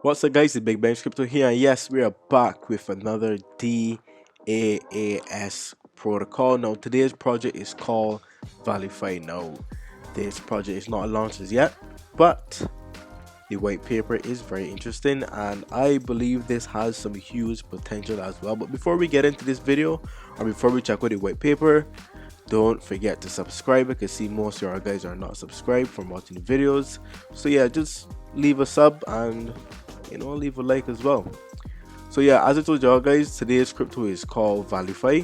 What's up, guys? The Big Bang Crypto here, and yes, we are back with another DAAS protocol. Now, today's project is called Valifi. Now, this project is not launched as yet, but the white paper is very interesting, and I believe this has some huge potential as well. But before we get into this video, or before we check out the white paper, don't forget to subscribe. I can see most of our guys are not subscribed from watching the videos, so yeah, just leave a sub and leave a like as well. So yeah, as I told y'all guys, today's crypto is called Valifi,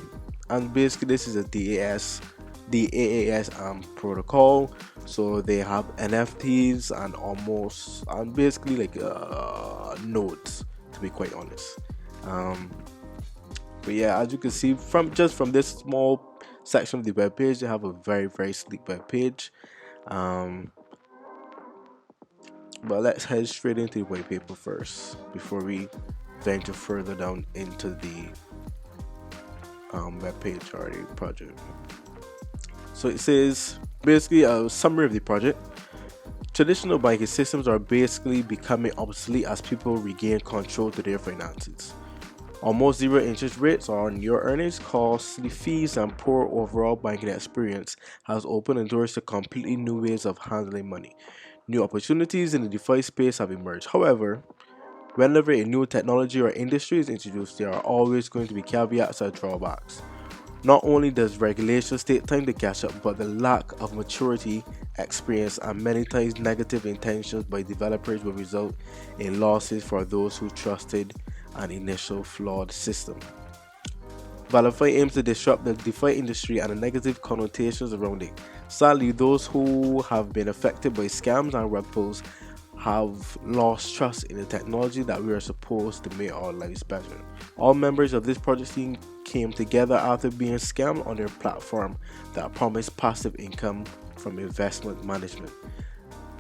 and basically this is a DAAS protocol. So they have NFTs and basically like nodes, to be quite honest. But yeah, as you can see from this small section of the web page, they have a very sleek web page. But let's head straight into the white paper first before we venture further down into the web page or the project. So it says basically a summary of the project. Traditional banking systems are basically becoming obsolete as people regain control to their finances. Almost zero interest rates on your earnings, costly fees, and poor overall banking experience has opened the doors to completely new ways of handling money. New opportunities in the DeFi space have emerged. However, whenever a new technology or industry is introduced, there are always going to be caveats or drawbacks. Not only does regulations take time to catch up, but the lack of maturity, experience, and many times negative intentions by developers will result in losses for those who trusted an initial flawed system. Valifi aims to disrupt the DeFi industry and the negative connotations around it. Sadly, those who have been affected by scams and rug pulls have lost trust in the technology that we are supposed to make our lives better. All members of this project team came together after being scammed on their platform that promised passive income from investment management.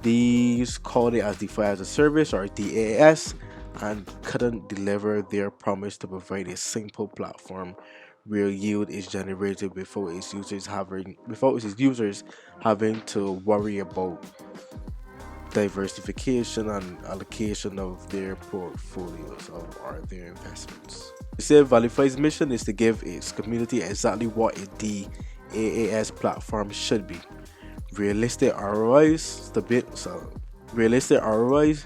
These called it as DeFi as a service, or DAS, and couldn't deliver their promise to provide a simple platform where yield is generated without its users having to worry about diversification and allocation of their portfolios or their investments. They said Valifi's mission is to give its community exactly what a DAAS platform should be: realistic ROIs,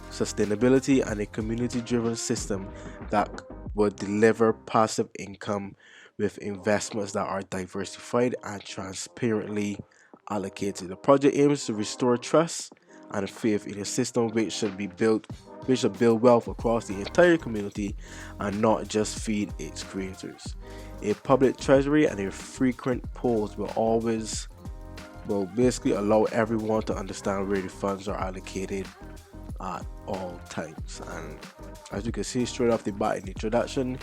sustainability, and a community-driven system that will deliver passive income with investments that are diversified and transparently allocated. The project aims to restore trust and faith in a system which should build wealth across the entire community and not just feed its creators. A public treasury and a frequent polls will basically allow everyone to understand where the funds are allocated at all times. And as you can see straight off the bat in the introduction,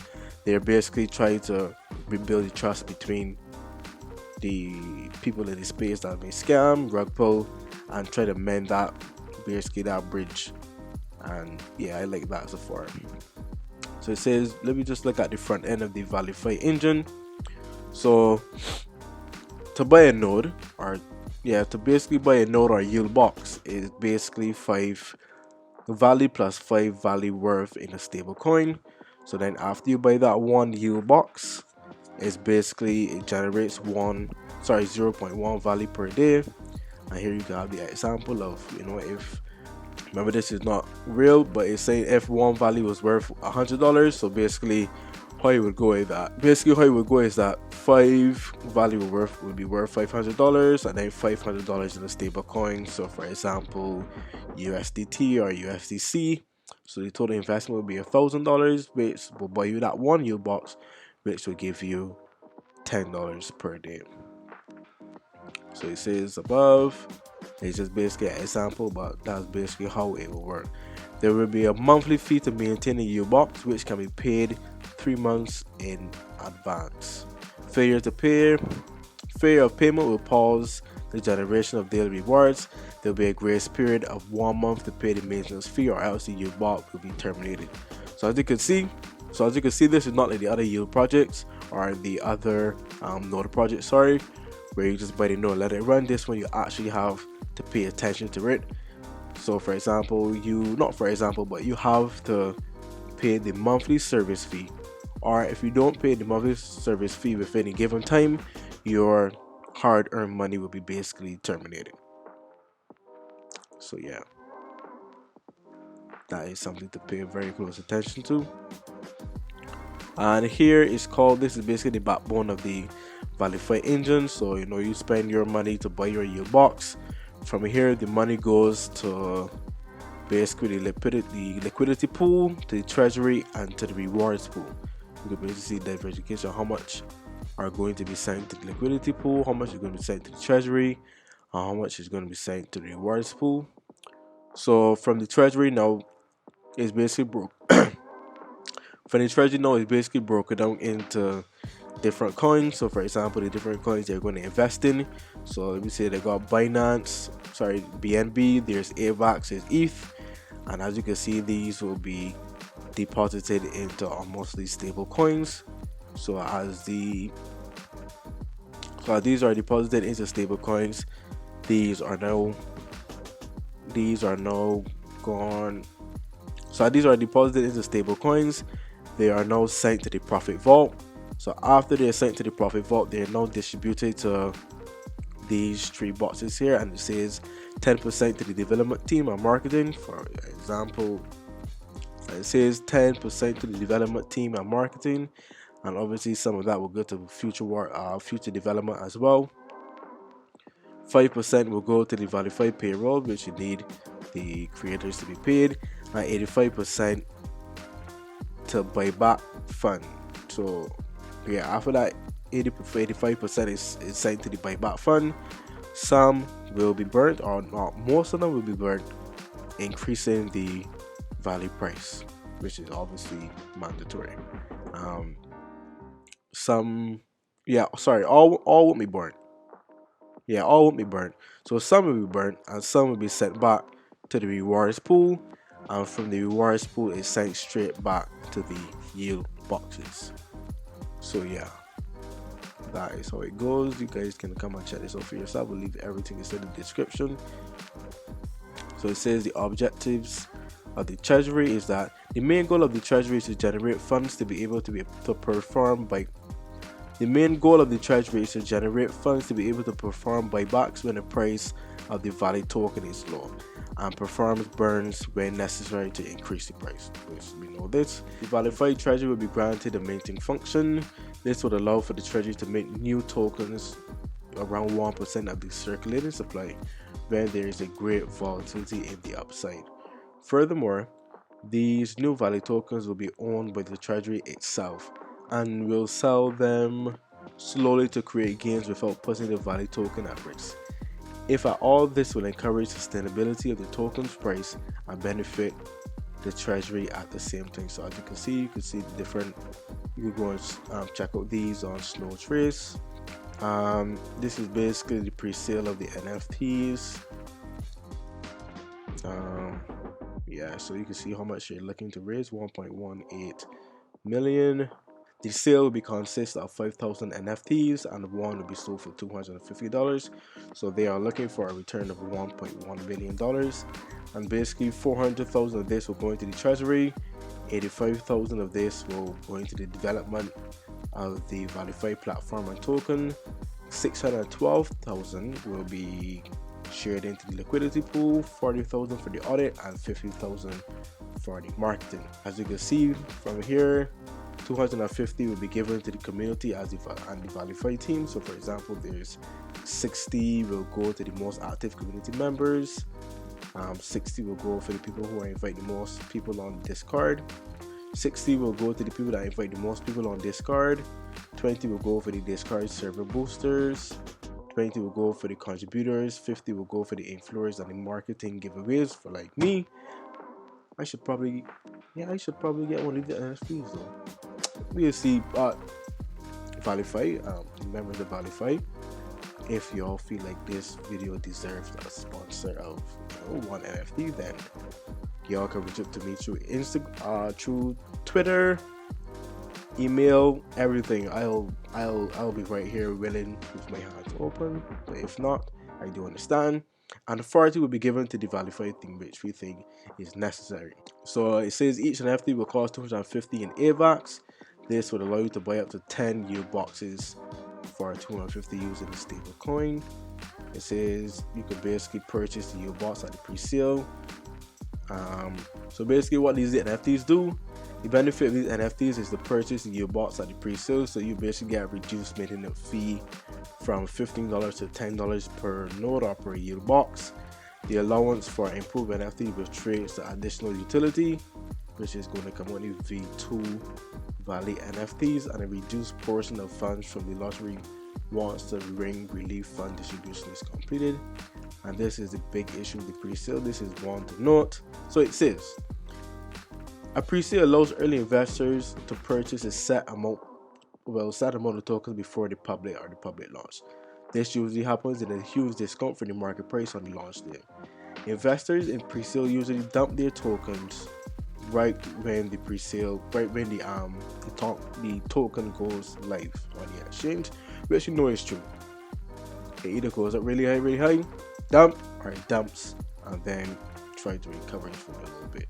they're basically trying to rebuild the trust between the people in the space that have been scammed, rug pull, and try to mend that bridge. And yeah, I like that so far. So it says, let me just look at the front end of the Valifi engine. So to buy a node, or yield box, is basically 5 Vali plus 5 Vali worth in a stable coin. So then after you buy that one yield box, it generates 0.1 Vali per day. And here you can have the example of, if, remember, this is not real, but it's saying if one Vali was worth $100. So basically how it would go is that 5 Vali would be worth $500, and then $500 in a stable coin. So for example, USDT or USDC. So the total investment would be $1,000, which will buy you that one yield box, which will give you $10 per day. So it says above, it's just basically an example, but that's basically how it will work. There will be a monthly fee to maintain a yield box, which can be paid 3 months in advance. Failure of payment will pause the generation of daily rewards. There will be a grace period of 1 month to pay the maintenance fee, or else the yield box will be terminated. So as you can see, this is not like the other yield projects or the other node projects, where you just buy the node, let it run. This one you actually have to pay attention to it. So for example, but you have to pay the monthly service fee, or if you don't pay the monthly service fee within a given time, your hard-earned money will be basically terminated. So yeah, that is something to pay very close attention to. And here is called, this is basically the backbone of the Valifi engine. So you spend your money to buy your yield box. From here, the money goes to basically the liquidity pool, to the treasury, and to the rewards pool. You can basically see diversification, how much are going to be sent to the liquidity pool, how much is going to be sent to the treasury, and how much is going to be sent to the rewards pool. So from the treasury now, it's basically broke. From the treasury now, it's basically broken down into different coins. So for example, the different coins they're going to invest in. So let me say they got BNB, there's AVAX, there's ETH, and as you can see, these will be deposited into our mostly stable coins. So these are deposited into stable coins, these are now gone. So these are deposited into stable coins. They are now sent to the profit vault. So after they are sent to the profit vault, they are now distributed to these three boxes here, and it says 10% to the development team and marketing. For example, it says 10% to the development team and marketing, and obviously some of that will go to future development as well. 5% will go to the Valifi payroll, which you need the creators to be paid, and 85% to buyback fund. So yeah, after that, 85% is sent to the buyback fund. Some will be burnt, or not, most of them will be burnt, increasing the value price, which is obviously mandatory. All won't be burnt. Yeah, all won't be burnt. So some will be burnt, and some will be sent back to the rewards pool, and from the rewards pool it's sent straight back to the yield boxes. So yeah, that is how it goes. You guys can come and check this out for yourself. We'll leave everything in the description. So it says the objectives of the treasury is that the main goal of the treasury is to generate funds to be able to perform buybacks when the price of the Valley token is low, and performs burns when necessary to increase the price. We know this. The Valifi treasury will be granted a minting function. This would allow for the treasury to mint new tokens around 1% of the circulating supply when there is a great volatility in the upside. Furthermore, these new Valley tokens will be owned by the treasury itself, and will sell them slowly to create gains without putting the Valley token at risk. If at all, this will encourage sustainability of the token's price and benefit the treasury at the same time. So as you can see the different. You can go and check out these on Slow Trace. This is basically the pre-sale of the NFTs. Yeah, so you can see how much you're looking to raise, 1.18 million. The sale will be consist of 5,000 NFTs, and one will be sold for $250. So they are looking for a return of $1.1 billion, and basically 400,000 of this will go into the treasury, 85,000 of this will go into the development of the Valifi platform and token, 612,000 will be shared into the liquidity pool, 40,000 for the audit, and 50,000 for the marketing. As you can see from here, 250 will be given to the community and the Valifi team. So for example, there's 60 will go to the most active community members, 60 will go for the people who are inviting the most people on Discord, 60 will go to the people that invite the most people on Discord, 20 will go for the Discord server boosters, 20 will go for the contributors, 50 will go for the influencers and the marketing giveaways for like me. I should probably get one of the NFTs though. We'll see. Valifi, members of Valifi, if y'all feel like this video deserves a sponsor of one NFT, then y'all can reach out to me through through Twitter, email, everything. I'll be right here willing with my hands open. But if not, I do understand. and authority will be given to the Valifi thing, which we think is necessary. So it says each NFT will cost 250 in AVAX. This would allow you to buy up to 10 U boxes for 250 using the stable coin. It says you could basically purchase the U box at the pre-sale. So basically what these NFTs do, the benefit of these NFTs is to purchase the U box at the pre-sale. So you basically get a reduced maintenance fee from $15 to $10 per node or per U box. The allowance for improved NFT will trade to additional utility, which is going to come only V2 Valley NFTs, and a reduced portion of funds from the lottery once the ring relief fund distribution is completed. And this is the big issue with the pre-sale. This is one to note. So it says a pre-sale allows early investors to purchase a set amount of tokens before the public launch. This usually happens at a huge discount for the market price on the launch day. Investors in pre-sale usually dump their tokens right when the token goes live on the exchange, which you know is true. It either goes up really high, dump, or it dumps and then try to recover it from it a little bit.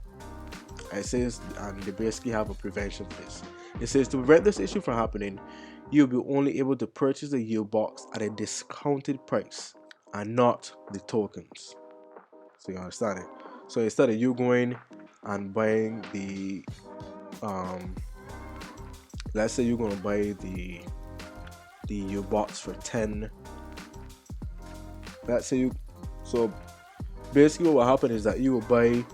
It says, and they basically have a prevention for this. It says to prevent this issue from happening, you'll be only able to purchase the yield box at a discounted price and not the tokens. So you understand it. So instead of you going and buying the let's say you're gonna buy the U box for 10. So basically what will happen is that you will buy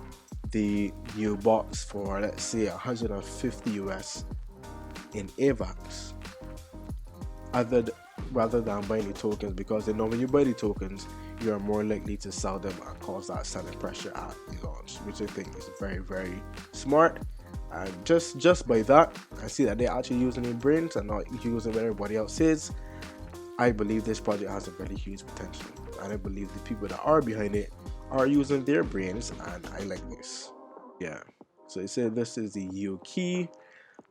the U box for, let's say, 150 US in AVAX rather than buying the tokens, because they know when you buy the tokens you are more likely to sell them and cause that selling pressure at the launch, which I think is very, very smart. And just by that, I see that they're actually using their brains and not using what everybody else is. I believe this project has a very huge potential, and I believe the people that are behind it are using their brains, and I like this. Yeah. So it said this is the U key.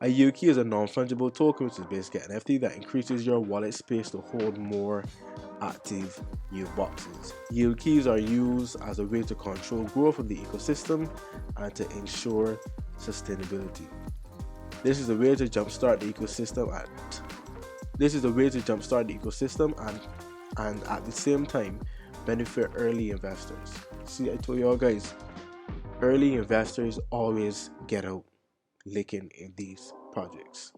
A U key is a non-fungible token, which is basically an NFT that increases your wallet space to hold more active U boxes. U keys are used as a way to control growth of the ecosystem and to ensure sustainability. This is a way to jumpstart the ecosystem and at the same time benefit early investors. See, I told y'all guys, early investors always get out licking in these projects.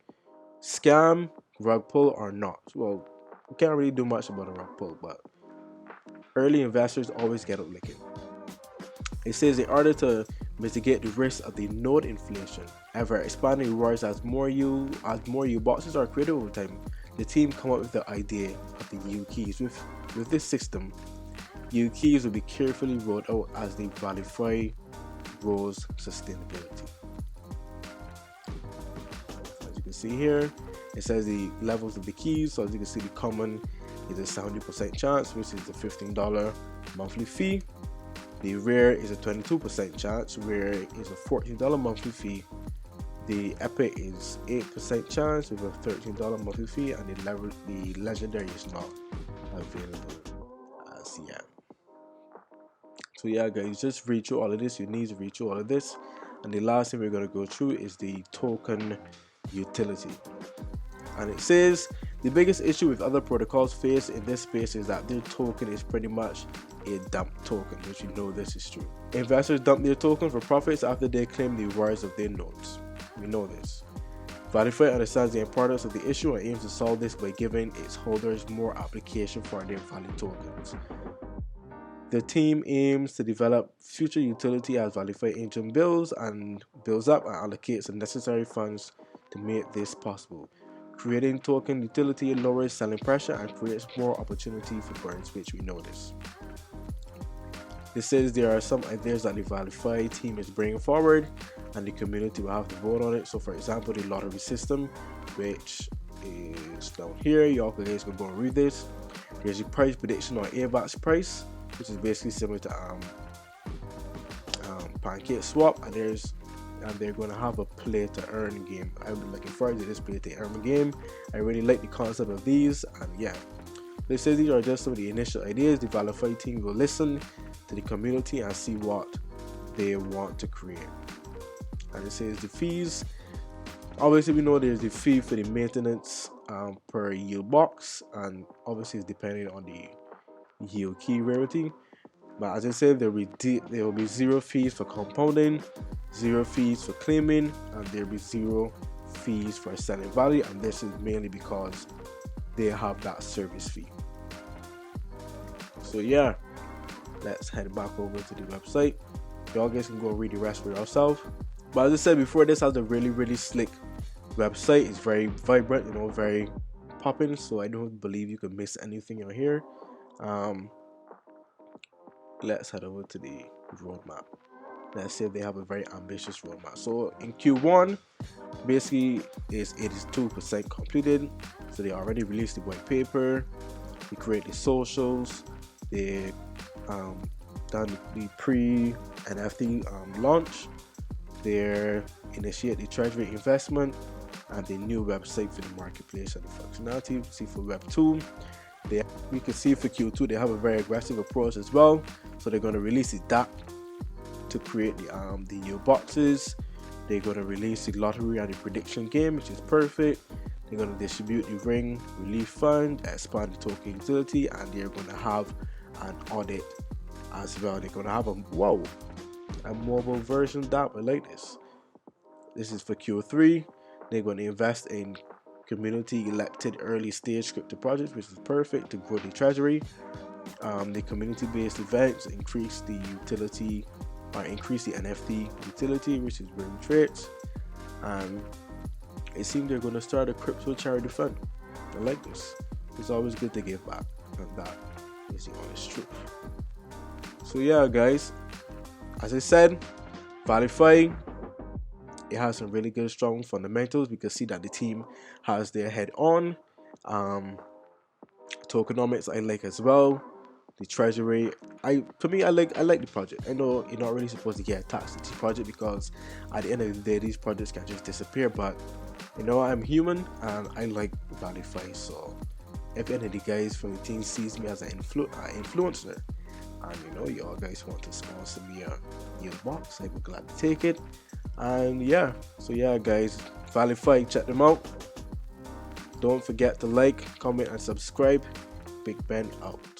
Scam, rug pull, or not. Well, we can't really do much about a rug pull, but early investors always get out licking. It says in order to mitigate the risk of the node inflation, ever expanding rewards as more U boxes are created over time, the team come up with the idea of the U keys. With this system, U keys will be carefully rolled out as the Valifi grows sustainability. As you can see here, it says the levels of the keys. So as you can see, the common is a 70% chance, which is the $15 monthly fee. The rare is a 22% chance, where is a $14 monthly fee. The epic is 8% chance with a $13 monthly fee, and the legendary is not available as yet. So yeah guys, just read through all of this. You need to read through all of this, and the last thing we're going to go through is the token utility. And it says the biggest issue with other protocols face in this space is that their token is pretty much a dump token, which you know this is true. Investors dump their token for profits after they claim the rewards of their nodes. We know this. Valifi understands the importance of the issue and aims to solve this by giving its holders more application for their value tokens. The team aims to develop future utility as Valifi engine builds up and allocates the necessary funds to make this possible. Creating token utility lowers selling pressure and creates more opportunity for burns, which we know this. This says there are some ideas that the Valifi team is bringing forward and the community will have to vote on it. So for example, the lottery system, which is down here, y'all guys can go and read this. There's a price prediction on AVAX price, which is basically similar to Pancake Swap, and they're going to have a play to earn game. I'm looking forward to this play to earn game. I really like the concept of these, and yeah. They say these are just some of the initial ideas. The Valifi team will listen to the community and see what they want to create. And it says the fees. Obviously, we know there's the fee for the maintenance per yield box, and obviously it's depending on the yield key rarity. But as I said, there will be zero fees for compounding, zero fees for claiming, and there will be zero fees for selling value. And this is mainly because they have that service fee. So yeah, let's head back over to the website. Y'all guys can go read the rest for yourself. But as I said before, this has a really slick website. It's very vibrant, you know, very popping. So I don't believe you can miss anything on here. Let's head over to the roadmap. Let's say they have a very ambitious roadmap. So in Q1, basically is 82% completed. So they already released the white paper, they create the socials, they done the pre-NFT launch, they initiate the Treasury investment and the new website for the marketplace and the functionality. See for Web 2, we can see for Q2 they have a very aggressive approach as well. So they're going to release the DApp to create the yield boxes. They're going to release the lottery and the prediction game, which is perfect. They're going to distribute the ring relief fund, expand the token utility, and they're going to have an audit as well. They're going to have a mobile version DApp. I like this. This is for Q3. They're going to invest in community elected early stage crypto projects, which is perfect to grow the treasury. The community based events increase the utility or increase the NFT utility, which is bring traits. And it seems they're going to start a crypto charity fund. I like this. It's always good to give back, and that is the honest truth. So yeah, guys, as I said, Valifi, it has some really good strong fundamentals. We can see that the team has their head on. Tokenomics I like as well. The treasury, I like the project. I know you're not really supposed to get attached to the project because at the end of the day these projects can just disappear, but you know, I'm human and I like Valifi. So if any of the guys from the team sees me as an influencer, and you know, y'all guys want to sponsor me a yield box, I'd be glad to take it. And yeah, so yeah guys, Valifi, check them out. Don't forget to like, comment and subscribe. Big Ben out.